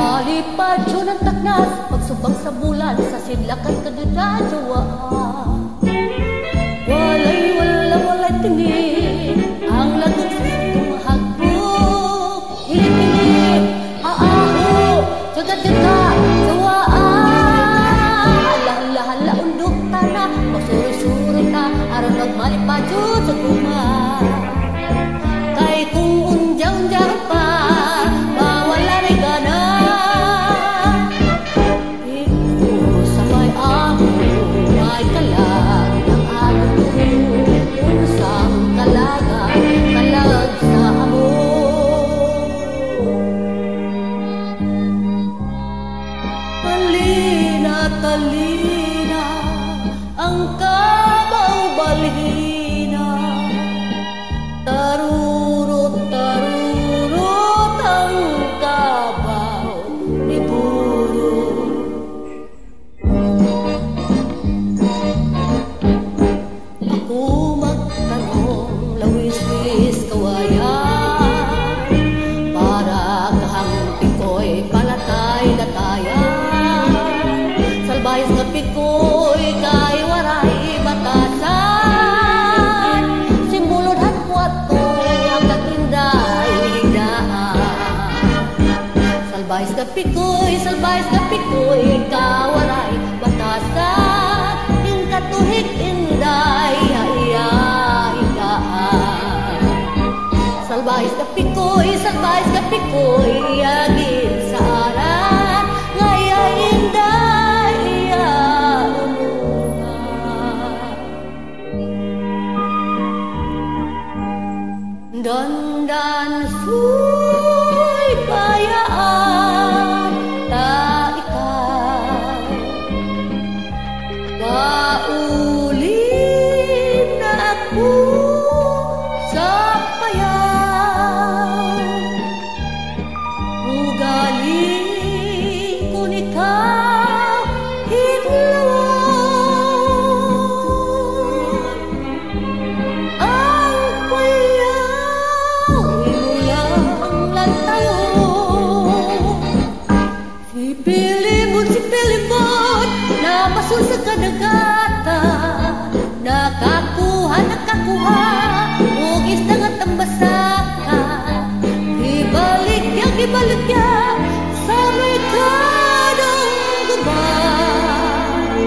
Alipad yun ang taknas, pagsubang sa bulan, sa sidlakan kadadadyawa. Walay tingin, ang lagot sa tumahagpok. Hilit-hilit, aaho, jaga-jaga, jawaan. Hala-hala, undok ta na, masuri-suri ta, aron magmalipad yun sa kumar. Kay kung unja-unja pa, mawala rin gana. Ito sa may amo, may kalag ng araw. Unsang kalagan, kalag sa amo. Talina, talina, ang kabaw-balhina. Tarurot, tarurot ang kabaw ni Buro. Ako magtanong, lawis-wis kawayan, para kahampi ko'y palatay-latayan. Salbayas na piko'y kay waray batasan. Simbulod hatwat ko'y hanggang inday higdaan. Salbayas na piko'y kawaray batasan. Yung katuhig inday higdaan. Salbayas na piko'y agin sa aran. Ngaya inday ulungan. Dandan su'y bayaan, ta ikaw kaulin na ako sa payaw. Ugaling ko ikaw hidlawan. Ang payaw inulang lantayon. Si Pilimon, napasun sa kadagatan. Nakakuha, ugis na nga tambasakan. Gibalik ya, sa may kadang gubay.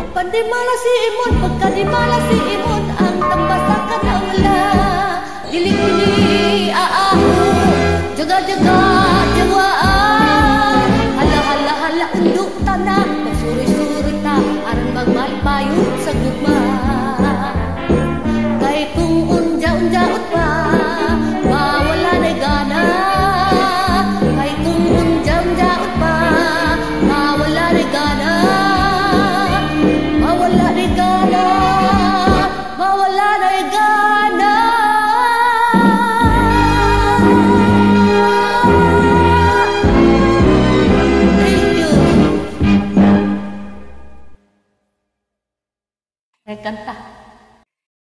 Pandimala si Imon, pagkadimala si Imon, ang tambasakan na wala. Dili-dili, aaho, jaga-jaga, jawaan. Hala-hala, undok tanah.